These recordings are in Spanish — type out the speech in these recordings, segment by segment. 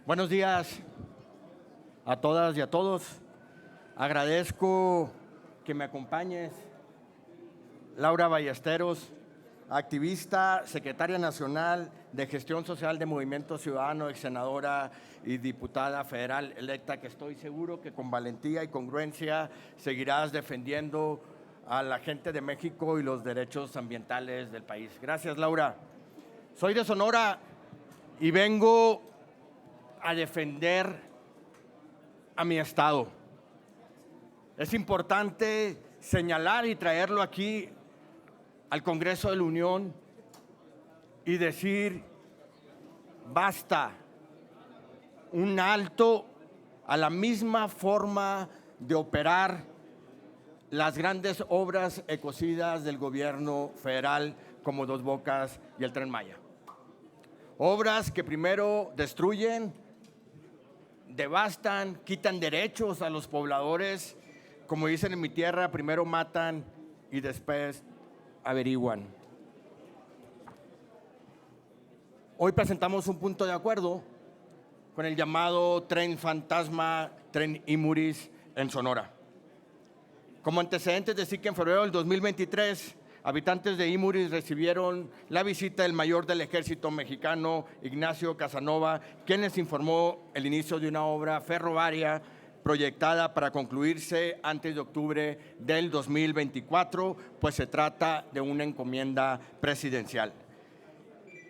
Buenos días a todas y a todos. Agradezco que me acompañes. Laura Ballesteros, activista, secretaria nacional de Gestión Social de Movimiento Ciudadano, ex senadora y diputada federal electa, que estoy seguro que con valentía y congruencia seguirás defendiendo a la gente de México y los derechos ambientales del país. Gracias, Laura. Soy de Sonora y vengo a defender a mi estado. Es importante señalar y traerlo aquí al Congreso de la Unión y decir, basta, un alto a la misma forma de operar las grandes obras ecocidas del gobierno federal como Dos Bocas y el Tren Maya. Obras que primero destruyen, devastan, quitan derechos a los pobladores, como dicen en mi tierra, primero matan y después averiguan. Hoy presentamos un punto de acuerdo con el llamado Tren Fantasma, Tren Imuris en Sonora. Como antecedentes, decir que en febrero del 2023, habitantes de Imuris recibieron la visita del mayor del ejército mexicano, Ignacio Casanova, quien les informó el inicio de una obra ferroviaria proyectada para concluirse antes de octubre del 2024, pues se trata de una encomienda presidencial.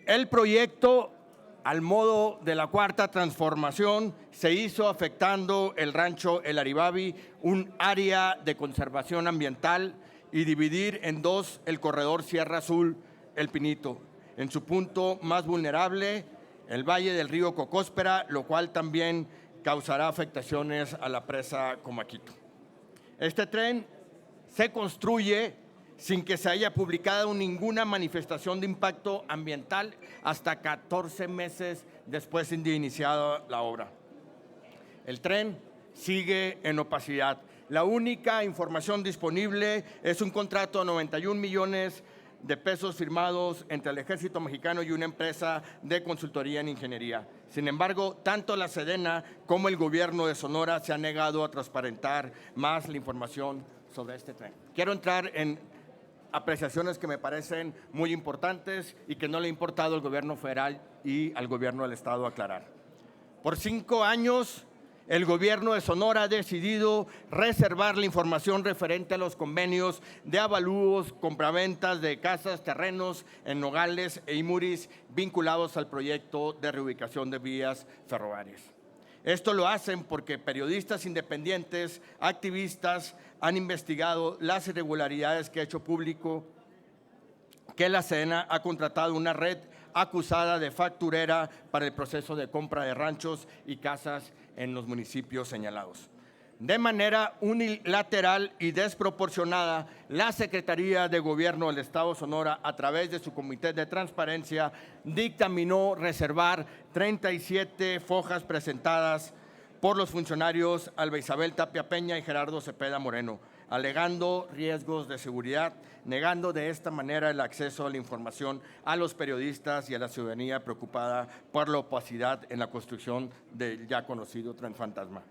El proyecto, al modo de la Cuarta Transformación, se hizo afectando el rancho El Aribabi, un área de conservación ambiental, y dividir en dos el corredor Sierra Azul, El Pinito. En su punto más vulnerable, el valle del río Cocóspera, lo cual también causará afectaciones a la presa Comaquito. Este tren se construye sin que se haya publicado ninguna manifestación de impacto ambiental hasta 14 meses después de iniciada la obra. El tren sigue en opacidad. La única información disponible es un contrato de 91 millones de pesos firmados entre el Ejército Mexicano y una empresa de consultoría en ingeniería. Sin embargo, tanto la Sedena como el gobierno de Sonora se han negado a transparentar más la información sobre este tren. Quiero entrar en apreciaciones que me parecen muy importantes y que no le ha importado al gobierno federal y al gobierno del estado aclarar. Por 5 años, el gobierno de Sonora ha decidido reservar la información referente a los convenios de avalúos, compraventas de casas, terrenos en Nogales e Imuris vinculados al proyecto de reubicación de vías ferroviarias. Esto lo hacen porque periodistas independientes, activistas, han investigado las irregularidades que ha hecho público que la Sedena ha contratado una red acusada de facturera para el proceso de compra de ranchos y casas en los municipios señalados. De manera unilateral y desproporcionada, la Secretaría de Gobierno del Estado de Sonora, a través de su Comité de Transparencia, dictaminó reservar 37 fojas presentadas por los funcionarios Alba Isabel Tapia Peña y Gerardo Cepeda Moreno, alegando riesgos de seguridad, negando de esta manera el acceso a la información a los periodistas y a la ciudadanía preocupada por la opacidad en la construcción del ya conocido Tren Fantasma.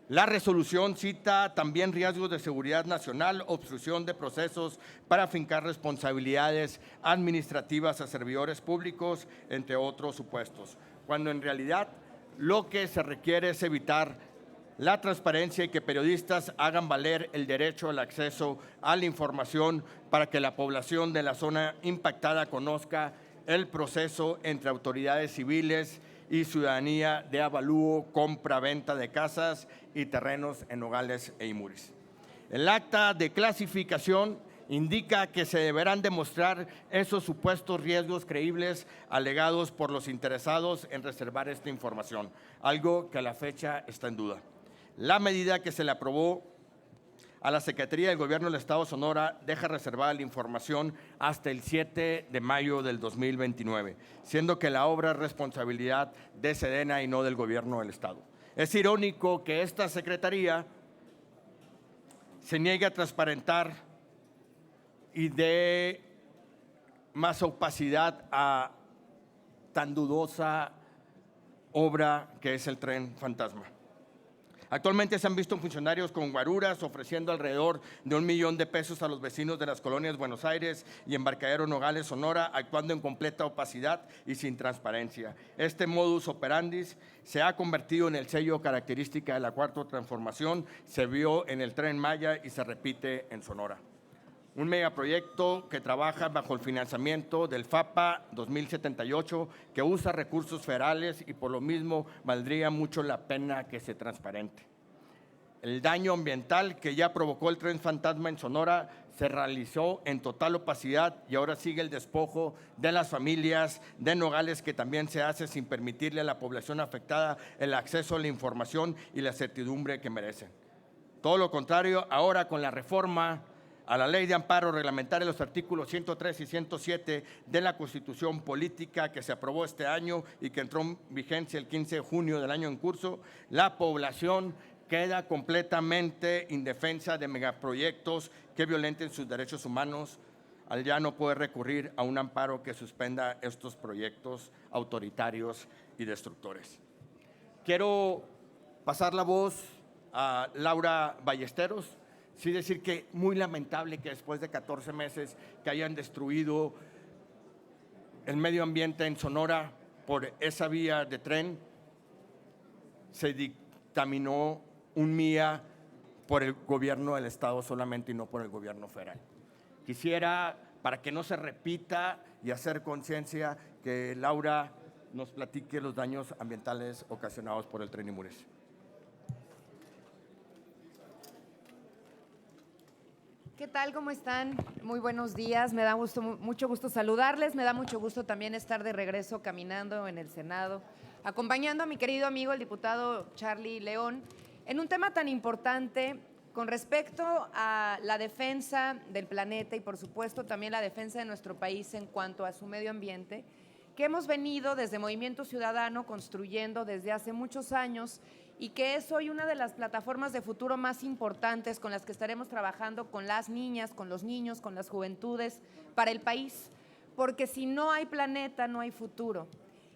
La resolución cita también riesgos de seguridad nacional, obstrucción de procesos para fincar responsabilidades administrativas a servidores públicos, entre otros supuestos, cuando en realidad lo que se requiere es evitar la transparencia y que periodistas hagan valer el derecho al acceso a la información para que la población de la zona impactada conozca el proceso entre autoridades civiles y ciudadanía de avalúo, compra, venta de casas y terrenos en Nogales e Imuris. El acta de clasificación indica que se deberán demostrar esos supuestos riesgos creíbles alegados por los interesados en reservar esta información, algo que a la fecha está en duda. La medida que se le aprobó a la Secretaría del Gobierno del Estado de Sonora deja reservada la información hasta el 7 de mayo del 2029, siendo que la obra es responsabilidad de Sedena y no del Gobierno del Estado. Es irónico que esta Secretaría se niegue a transparentar y dé más opacidad a tan dudosa obra que es el Tren Fantasma. Actualmente se han visto funcionarios con guaruras ofreciendo alrededor de $1,000,000 a los vecinos de las colonias Buenos Aires y Embarcadero Nogales, Sonora, actuando en completa opacidad y sin transparencia. Este modus operandi se ha convertido en el sello característica de la Cuarta Transformación, se vio en el Tren Maya y se repite en Sonora. Un megaproyecto que trabaja bajo el financiamiento del FAPA 2078, que usa recursos federales y por lo mismo valdría mucho la pena que sea transparente. El daño ambiental que ya provocó el Tren Fantasma en Sonora se realizó en total opacidad y ahora sigue el despojo de las familias de Nogales, que también se hace sin permitirle a la población afectada el acceso a la información y la certidumbre que merecen. Todo lo contrario, ahora con la reforma a la Ley de Amparo Reglamentario, los artículos 103 y 107 de la Constitución Política que se aprobó este año y que entró en vigencia el 15 de junio del año en curso, la población queda completamente indefensa de megaproyectos que violenten sus derechos humanos, al ya no poder recurrir a un amparo que suspenda estos proyectos autoritarios y destructores. Quiero pasar la voz a Laura Ballesteros. Sí, decir que muy lamentable que después de 14 meses que hayan destruido el medio ambiente en Sonora por esa vía de tren, se dictaminó un MIA por el gobierno del estado solamente y no por el gobierno federal. Quisiera, para que no se repita y hacer conciencia, que Laura nos platique los daños ambientales ocasionados por el Tren Imures. ¿Qué tal? ¿Cómo están? Muy buenos días. Me da mucho gusto saludarles. Me da mucho gusto también estar de regreso caminando en el Senado, acompañando a mi querido amigo, el diputado Charlie León, en un tema tan importante con respecto a la defensa del planeta y, por supuesto, también la defensa de nuestro país en cuanto a su medio ambiente, que hemos venido desde Movimiento Ciudadano construyendo desde hace muchos años y que es hoy una de las plataformas de futuro más importantes con las que estaremos trabajando con las niñas, con los niños, con las juventudes, para el país. Porque si no hay planeta, no hay futuro.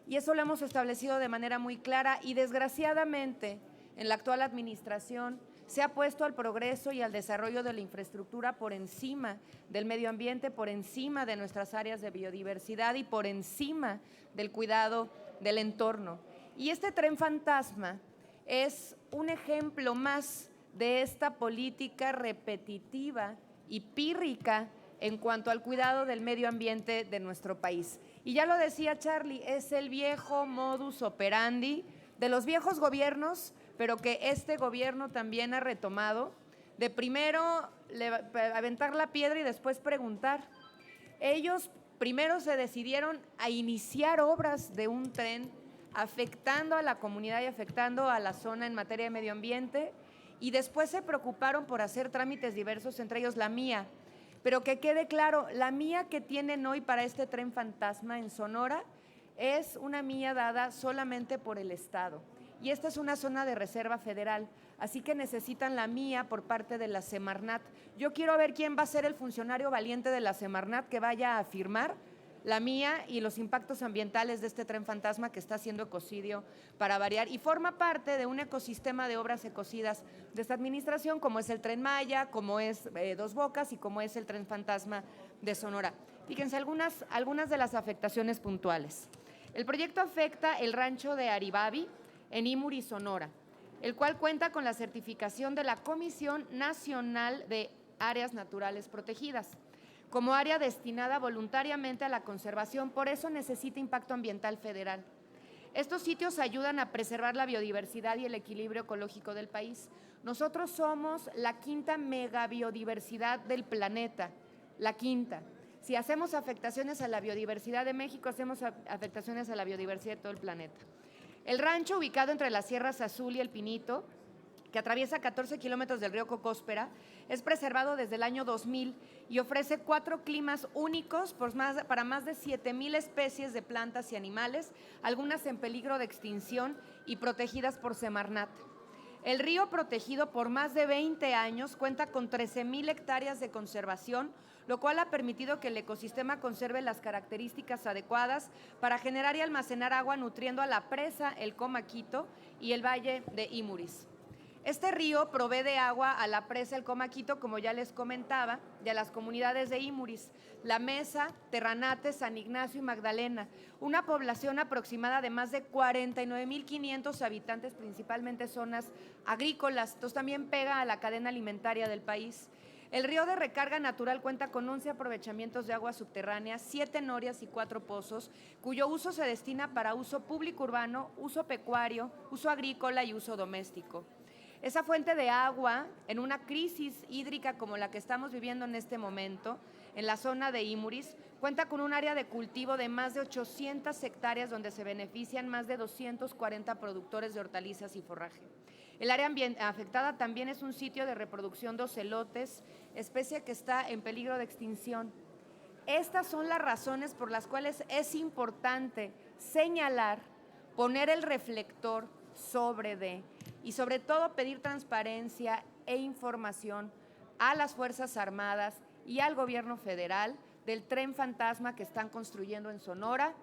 Y eso lo hemos establecido de manera muy clara y desgraciadamente en la actual administración se ha puesto al progreso y al desarrollo de la infraestructura por encima del medio ambiente, por encima de nuestras áreas de biodiversidad y por encima del cuidado del entorno. Y este Tren Fantasma es un ejemplo más de esta política repetitiva y pírrica en cuanto al cuidado del medio ambiente de nuestro país. Y ya lo decía Charlie, es el viejo modus operandi de los viejos gobiernos, pero que este gobierno también ha retomado, de primero aventar la piedra y después preguntar. Ellos primero se decidieron a iniciar obras de un tren afectando a la comunidad y afectando a la zona en materia de medio ambiente, y después se preocuparon por hacer trámites diversos, entre ellos la mía. Pero que quede claro, la mía que tienen hoy para este Tren Fantasma en Sonora es una mía dada solamente por el Estado. Y esta es una zona de reserva federal, así que necesitan la mía por parte de la Semarnat. Yo quiero ver quién va a ser el funcionario valiente de la Semarnat que vaya a firmar la mía y los impactos ambientales de este Tren Fantasma que está haciendo ecocidio para variar y forma parte de un ecosistema de obras ecocidas de esta administración, como es el Tren Maya, como es Dos Bocas y como es el Tren Fantasma de Sonora. Fíjense algunas de las afectaciones puntuales. El proyecto afecta el rancho de Aribabi en Imuri, Sonora, el cual cuenta con la certificación de la Comisión Nacional de Áreas Naturales Protegidas como área destinada voluntariamente a la conservación, por eso necesita impacto ambiental federal. Estos sitios ayudan a preservar la biodiversidad y el equilibrio ecológico del país. Nosotros somos la quinta megabiodiversidad del planeta, la quinta. Si hacemos afectaciones a la biodiversidad de México, hacemos afectaciones a la biodiversidad de todo el planeta. El rancho, ubicado entre las Sierras Azul y El Pinito, que atraviesa 14 kilómetros del río Cocóspera, es preservado desde el año 2000 y ofrece 4 climas únicos para más de 7,000 especies de plantas y animales, algunas en peligro de extinción y protegidas por Semarnat. El río, protegido por más de 20 años, cuenta con 13,000 hectáreas de conservación, lo cual ha permitido que el ecosistema conserve las características adecuadas para generar y almacenar agua, nutriendo a la presa El Comaquito y el valle de Imuris. Este río provee de agua a la presa El Comaquito, como ya les comentaba, y a las comunidades de Imuris, La Mesa, Terranate, San Ignacio y Magdalena, una población aproximada de más de 49,500 habitantes, principalmente zonas agrícolas. Entonces también pega a la cadena alimentaria del país. El río de recarga natural cuenta con 11 aprovechamientos de agua subterránea, 7 norias y 4 pozos, cuyo uso se destina para uso público urbano, uso pecuario, uso agrícola y uso doméstico. Esa fuente de agua, en una crisis hídrica como la que estamos viviendo en este momento, en la zona de Imuris, cuenta con un área de cultivo de más de 800 hectáreas donde se benefician más de 240 productores de hortalizas y forraje. El área afectada también es un sitio de reproducción de ocelotes, especie que está en peligro de extinción. Estas son las razones por las cuales es importante señalar, poner el reflector y sobre todo pedir transparencia e información a las Fuerzas Armadas y al gobierno federal del tren fantasma que están construyendo en Sonora,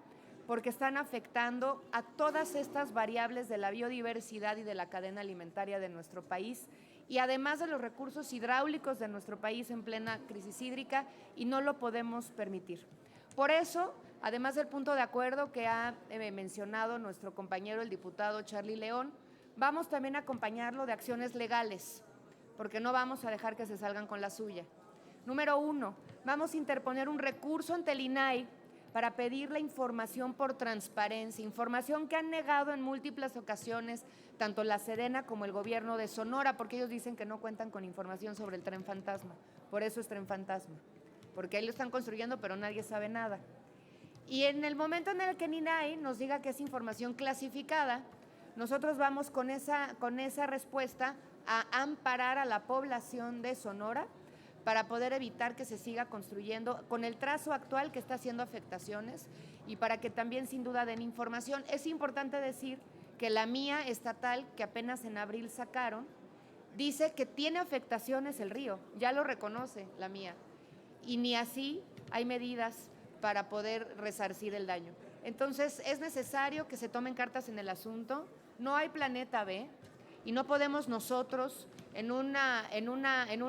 porque están afectando a todas estas variables de la biodiversidad y de la cadena alimentaria de nuestro país, y además de los recursos hidráulicos de nuestro país en plena crisis hídrica, y no lo podemos permitir. Por eso, además del punto de acuerdo que ha mencionado nuestro compañero el diputado Charlie León, vamos también a acompañarlo de acciones legales, porque no vamos a dejar que se salgan con la suya. Número 1, vamos a interponer un recurso ante el INAI para pedir la información por transparencia, información que han negado en múltiples ocasiones tanto la Sedena como el gobierno de Sonora, porque ellos dicen que no cuentan con información sobre el tren fantasma. Por eso es tren fantasma, porque ahí lo están construyendo, pero nadie sabe nada. Y en el momento en el que el INAI nos diga que es información clasificada, nosotros vamos con esa respuesta a amparar a la población de Sonora para poder evitar que se siga construyendo con el trazo actual que está haciendo afectaciones, y para que también sin duda den información. Es importante decir que la mía estatal, que apenas en abril sacaron, dice que tiene afectaciones el río, ya lo reconoce la mía, y ni así hay medidas para poder resarcir el daño. Entonces es necesario que se tomen cartas en el asunto. No hay planeta B y no podemos nosotros, en un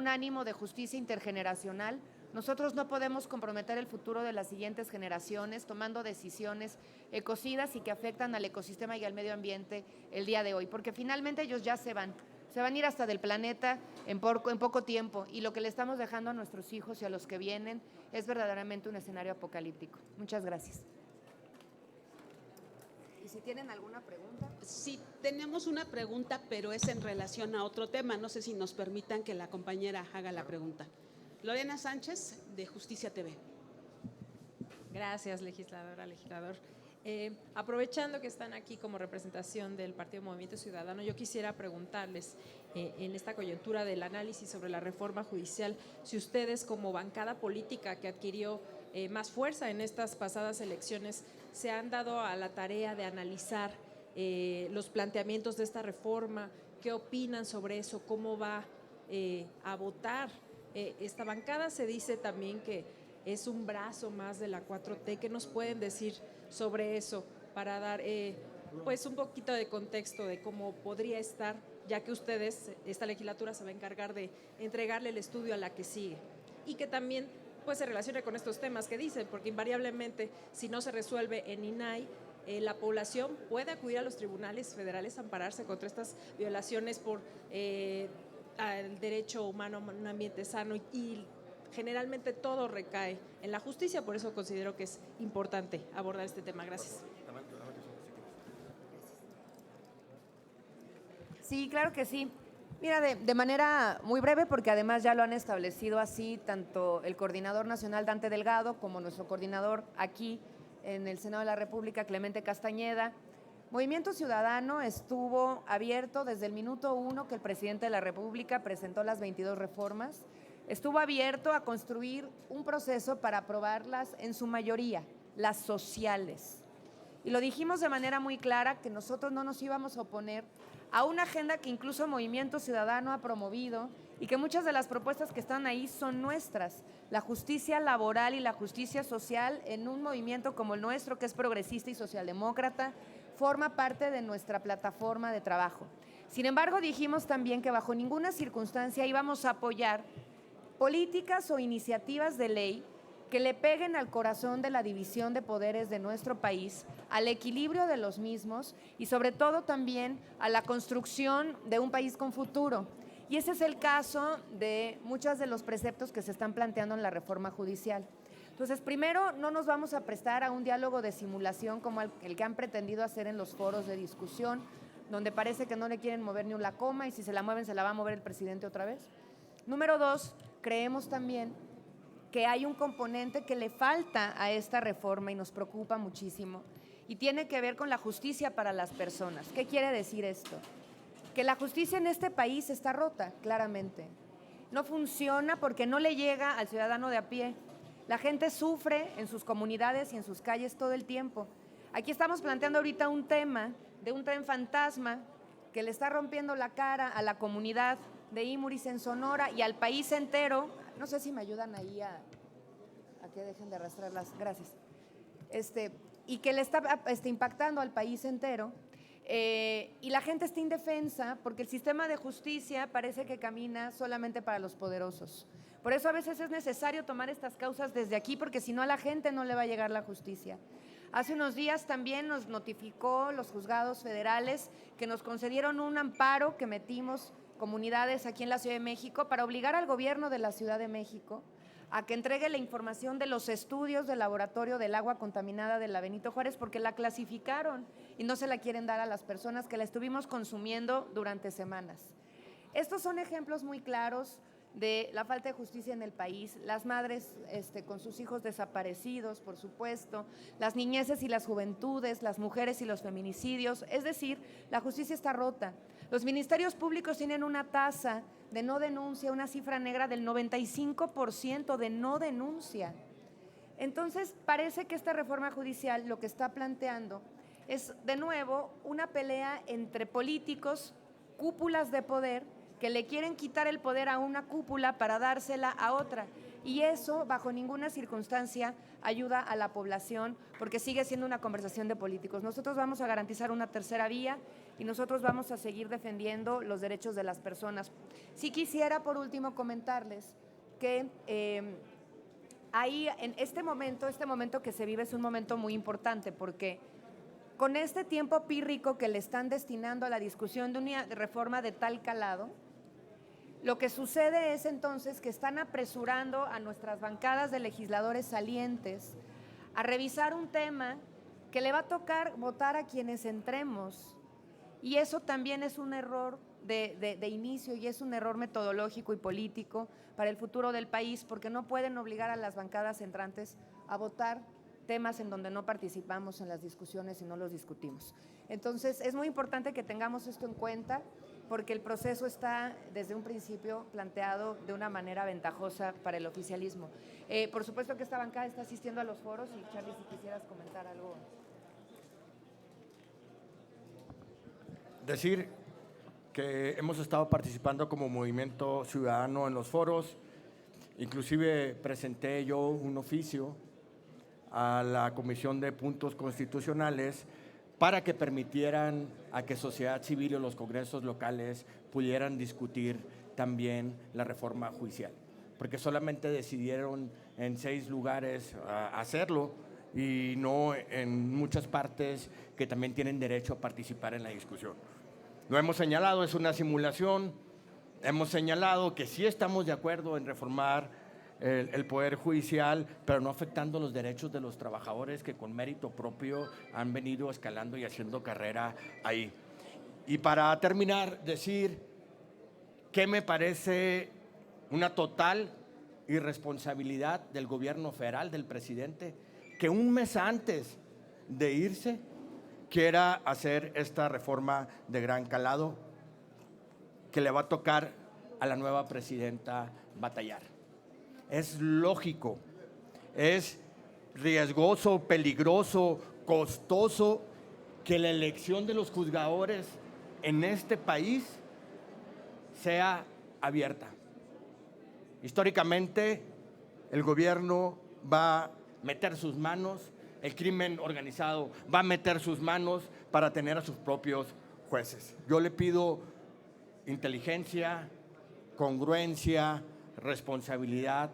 ánimo de justicia intergeneracional, nosotros no podemos comprometer el futuro de las siguientes generaciones tomando decisiones ecocidas y que afectan al ecosistema y al medio ambiente el día de hoy, porque finalmente ellos ya se van a ir hasta del planeta en poco tiempo, y lo que le estamos dejando a nuestros hijos y a los que vienen es verdaderamente un escenario apocalíptico. Muchas gracias. ¿Y si tienen alguna pregunta? Sí, tenemos una pregunta, pero es en relación a otro tema. No sé si nos permitan que la compañera haga la pregunta. Lorena Sánchez, de Justicia TV. Gracias, legislador. Aprovechando que están aquí como representación del Partido Movimiento Ciudadano, yo quisiera preguntarles, en esta coyuntura del análisis sobre la reforma judicial, si ustedes, como bancada política que adquirió más fuerza en estas pasadas elecciones, se han dado a la tarea de analizar los planteamientos de esta reforma, qué opinan sobre eso, cómo va a votar esta bancada. Se dice también que es un brazo más de la 4T. ¿Qué nos pueden decir sobre eso para dar pues un poquito de contexto de cómo podría estar, ya que ustedes, esta legislatura se va a encargar de entregarle el estudio a la que sigue, y que también pues se relacione con estos temas que dicen, porque invariablemente si no se resuelve en INAI, la población puede acudir a los tribunales federales a ampararse contra estas violaciones por al derecho humano a un ambiente sano, y generalmente todo recae en la justicia. Por eso considero que es importante abordar este tema. Gracias. Sí, claro que sí. Mira, de manera muy breve, porque además ya lo han establecido así tanto el coordinador nacional Dante Delgado como nuestro coordinador aquí en el Senado de la República, Clemente Castañeda. Movimiento Ciudadano estuvo abierto desde el minuto 1 que el presidente de la República presentó las 22 reformas. Estuvo abierto a construir un proceso para aprobarlas en su mayoría, las sociales. Y lo dijimos de manera muy clara, que nosotros no nos íbamos a oponer a una agenda que incluso Movimiento Ciudadano ha promovido y que muchas de las propuestas que están ahí son nuestras. La justicia laboral y la justicia social en un movimiento como el nuestro, que es progresista y socialdemócrata, forma parte de nuestra plataforma de trabajo. Sin embargo, dijimos también que bajo ninguna circunstancia íbamos a apoyar políticas o iniciativas de ley que le peguen al corazón de la división de poderes de nuestro país, al equilibrio de los mismos y sobre todo también a la construcción de un país con futuro. Y ese es el caso de muchos de los preceptos que se están planteando en la reforma judicial. Entonces, primero, no nos vamos a prestar a un diálogo de simulación como el que han pretendido hacer en los foros de discusión, donde parece que no le quieren mover ni una coma y si se la mueven se la va a mover el presidente otra vez. Número dos, creemos también que hay un componente que le falta a esta reforma y nos preocupa muchísimo y tiene que ver con la justicia para las personas. ¿Qué quiere decir esto? Que la justicia en este país está rota, claramente. No funciona porque no le llega al ciudadano de a pie. La gente sufre en sus comunidades y en sus calles todo el tiempo. Aquí estamos planteando ahorita un tema de un tren fantasma que le está rompiendo la cara a la comunidad de Imuris en Sonora y al país entero. No sé si me ayudan ahí a que dejen de arrastrarlas. Gracias. Y que le está impactando al país entero. Y la gente está indefensa porque el sistema de justicia parece que camina solamente para los poderosos. Por eso a veces es necesario tomar estas causas desde aquí, porque si no a la gente no le va a llegar la justicia. Hace unos días también nos notificó los juzgados federales que nos concedieron un amparo que metimos comunidades aquí en la Ciudad de México para obligar al gobierno de la Ciudad de México a que entregue la información de los estudios del laboratorio del agua contaminada de la Benito Juárez porque la clasificaron y no se la quieren dar a las personas que la estuvimos consumiendo durante semanas. Estos son ejemplos muy claros de la falta de justicia en el país, las madres con sus hijos desaparecidos, por supuesto, las niñeces y las juventudes, las mujeres y los feminicidios, es decir, la justicia está rota. Los ministerios públicos tienen una tasa de no denuncia, una cifra negra del 95% de no denuncia. Entonces, parece que esta reforma judicial lo que está planteando es, de nuevo, una pelea entre políticos, cúpulas de poder, que le quieren quitar el poder a una cúpula para dársela a otra. Y eso, bajo ninguna circunstancia, ayuda a la población, porque sigue siendo una conversación de políticos. Nosotros vamos a garantizar una tercera vía y nosotros vamos a seguir defendiendo los derechos de las personas. Sí quisiera, por último, comentarles que ahí, en este momento que se vive es un momento muy importante, porque con este tiempo pírrico que le están destinando a la discusión de una reforma de tal calado, lo que sucede es entonces que están apresurando a nuestras bancadas de legisladores salientes a revisar un tema que le va a tocar votar a quienes entremos. Y eso también es un error de inicio y es un error metodológico y político para el futuro del país, porque no pueden obligar a las bancadas entrantes a votar temas en donde no participamos en las discusiones y no los discutimos. Entonces, es muy importante que tengamos esto en cuenta, porque el proceso está desde un principio planteado de una manera ventajosa para el oficialismo. Por supuesto que esta bancada está asistiendo a los foros y Charlie, si quisieras comentar algo. Decir que hemos estado participando como movimiento ciudadano en los foros, inclusive presenté yo un oficio a la Comisión de Puntos Constitucionales para que permitieran a que sociedad civil o los congresos locales pudieran discutir también la reforma judicial, porque solamente decidieron en 6 lugares hacerlo y no en muchas partes que también tienen derecho a participar en la discusión. Lo hemos señalado, es una simulación, hemos señalado que sí estamos de acuerdo en reformar el Poder Judicial, pero no afectando los derechos de los trabajadores que con mérito propio han venido escalando y haciendo carrera ahí. Y para terminar, decir que me parece una total irresponsabilidad del gobierno federal, del presidente, que un mes antes de irse quiera hacer esta reforma de gran calado que le va a tocar a la nueva presidenta batallar. Es lógico, es riesgoso, peligroso, costoso que la elección de los juzgadores en este país sea abierta. Históricamente, el gobierno va a meter sus manos, el crimen organizado va a meter sus manos para tener a sus propios jueces. Yo le pido inteligencia, congruencia, responsabilidad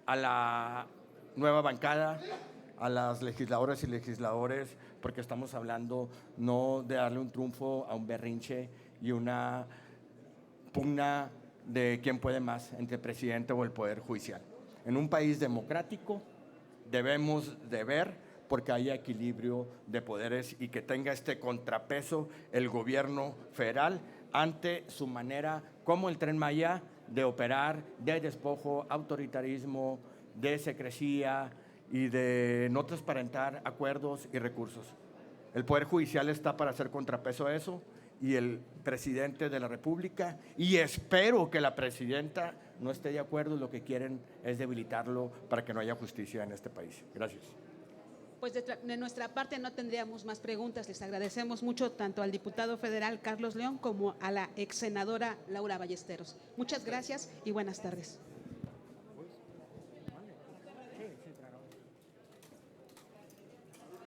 a la nueva bancada, a las legisladoras y legisladores, porque estamos hablando no de darle un triunfo a un berrinche y una pugna de quién puede más entre el presidente o el Poder Judicial. En un país democrático debemos de ver porque haya equilibrio de poderes y que tenga este contrapeso el gobierno federal ante su manera, como el Tren Maya, de operar, de despojo, autoritarismo, de secrecía y de no transparentar acuerdos y recursos. El Poder Judicial está para hacer contrapeso a eso y el presidente de la República, y espero que la presidenta no esté de acuerdo, lo que quieren es debilitarlo para que no haya justicia en este país. Gracias. Pues de nuestra parte no tendríamos más preguntas. Les agradecemos mucho tanto al diputado federal Carlos León como a la ex senadora Laura Ballesteros. Muchas gracias y buenas tardes.